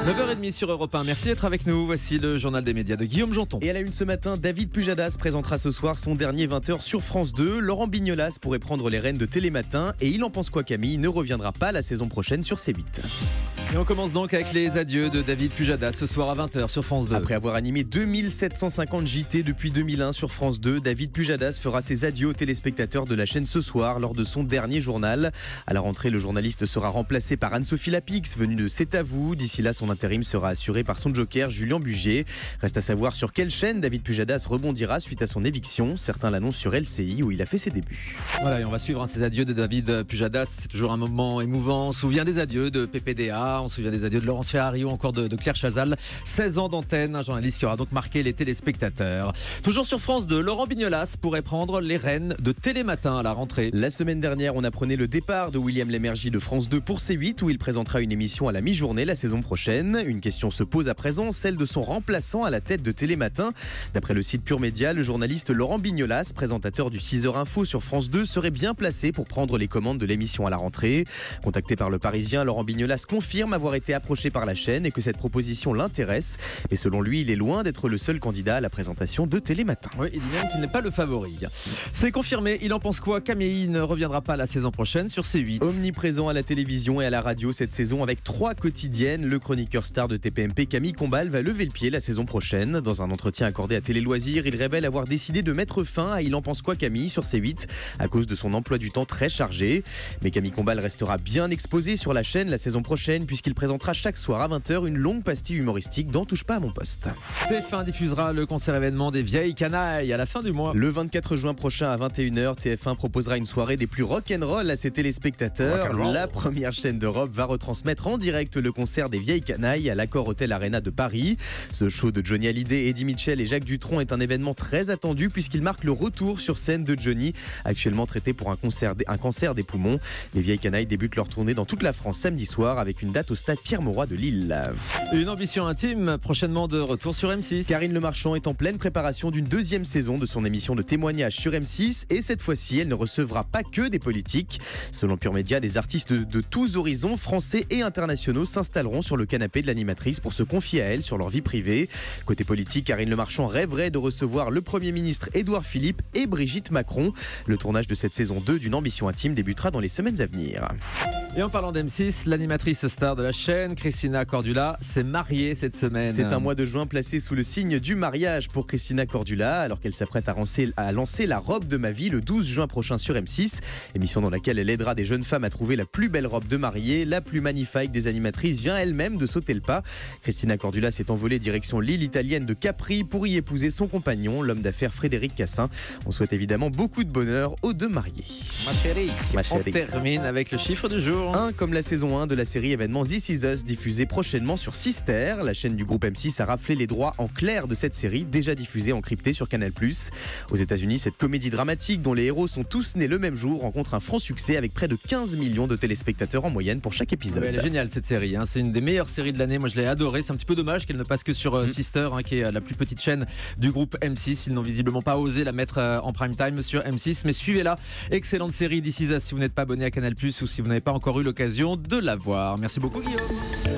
9h30 sur Europe 1. Merci d'être avec nous. Voici le journal des médias de Guillaume Janton. Et à la une ce matin, David Pujadas présentera ce soir son dernier 20h sur France 2. Laurent Bignolas pourrait prendre les rênes de Télématin. Et Il en pense quoi Camille ne reviendra pas la saison prochaine sur C8. Et on commence donc avec les adieux de David Pujadas ce soir à 20h sur France 2. Après avoir animé 2750 JT depuis 2001 sur France 2, David Pujadas fera ses adieux aux téléspectateurs de la chaîne ce soir lors de son dernier journal. À la rentrée, le journaliste sera remplacé par Anne-Sophie Lapix, venue de C'est à vous. D'ici là, son intérim sera assuré par son joker, Julien Bugier. Reste à savoir sur quelle chaîne David Pujadas rebondira suite à son éviction. Certains l'annoncent sur LCI où il a fait ses débuts. Voilà, et on va suivre ces adieux de David Pujadas. C'est toujours un moment émouvant. On se souvient des adieux de PPDA, on se souvient des adieux de Laurence Ferrari ou encore de Claire Chazal. 16 ans d'antenne, un journaliste qui aura donc marqué les téléspectateurs. Toujours sur France 2, Laurent Bignolas pourrait prendre les rênes de Télématin à la rentrée. La semaine dernière, on apprenait le départ de William Lémergie de France 2 pour C8 où il présentera une émission à la mi-journée la saison prochaine. Une question se pose à présent, celle de son remplaçant à la tête de Télématin. D'après le site Pure Média, le journaliste Laurent Bignolas, présentateur du 6h Info sur France 2, serait bien placé pour prendre les commandes de l'émission à la rentrée. Contacté par Le Parisien, Laurent Bignolas confirme avoir été approché par la chaîne et que cette proposition l'intéresse. Mais selon lui, il est loin d'être le seul candidat à la présentation de Télématin. Oui, il dit même qu'il n'est pas le favori. C'est confirmé, il en pense quoi Camille ne reviendra pas la saison prochaine sur C8. Omniprésent à la télévision et à la radio cette saison avec 3 quotidiennes, le chroniqueur star de TPMP Camille Combal va lever le pied la saison prochaine. Dans un entretien accordé à Télé Loisirs, il révèle avoir décidé de mettre fin à Il en pense quoi Camille sur C8 à cause de son emploi du temps très chargé. Mais Camille Combal restera bien exposé sur la chaîne la saison prochaine puisqu'il présentera chaque soir à 20h une longue pastille humoristique dans Touche pas à mon poste. TF1 diffusera le concert événement des vieilles canailles à la fin du mois. Le 24 juin prochain à 21h, TF1 proposera une soirée des plus rock'n'roll à ses téléspectateurs. La première chaîne d'Europe va retransmettre en direct le concert des vieilles canailles à l'Accor Hotel Arena de Paris. Ce show de Johnny Hallyday, Eddie Mitchell et Jacques Dutronc est un événement très attendu puisqu'il marque le retour sur scène de Johnny, actuellement traité pour un cancer des poumons. Les vieilles canailles débutent leur tournée dans toute la France samedi soir avec une date au stade Pierre-Mauroy de Lille. Une ambition intime, prochainement de retour sur M6. Karine Le Marchand est en pleine préparation d'une deuxième saison de son émission de témoignage sur M6 et cette fois-ci, elle ne recevra pas que des politiques. Selon Pure Média, des artistes de tous horizons, français et internationaux, s'installeront sur le canapé de l'animatrice pour se confier à elle sur leur vie privée. Côté politique, Karine Le Marchand rêverait de recevoir le Premier ministre Édouard Philippe et Brigitte Macron. Le tournage de cette saison 2 d'une ambition intime débutera dans les semaines à venir. Et en parlant d'M6, l'animatrice star de la chaîne, Christina Cordula, s'est mariée cette semaine. C'est un mois de juin placé sous le signe du mariage pour Christina Cordula, alors qu'elle s'apprête à lancer La robe de ma vie le 12 juin prochain sur M6. Émission dans laquelle elle aidera des jeunes femmes à trouver la plus belle robe de mariée. La plus magnifique des animatrices vient elle-même de sauter le pas. Christina Cordula s'est envolée direction l'île italienne de Capri pour y épouser son compagnon, l'homme d'affaires Frédéric Cassin. On souhaite évidemment beaucoup de bonheur aux deux mariés. Ma chérie. On termine avec le chiffre du jour. 1 comme la saison 1 de la série événement This Is Us diffusée prochainement sur Sister. La chaîne du groupe M6 a raflé les droits en clair de cette série déjà diffusée en crypté sur Canal+. Aux États-Unis, cette comédie dramatique dont les héros sont tous nés le même jour rencontre un franc succès avec près de 15 millions de téléspectateurs en moyenne pour chaque épisode. Ouais, elle est géniale cette série, hein. C'est une des meilleures séries de l'année. Moi je l'ai adorée. C'est un petit peu dommage qu'elle ne passe que sur Sister, qui est la plus petite chaîne du groupe M6. Ils n'ont visiblement pas osé la mettre en prime time sur M6, mais suivez-la. Excellente série This Is Us si vous n'êtes pas abonné à Canal+, ou si vous n'avez pas encore eu l'occasion de la voir. Merci beaucoup Guillaume.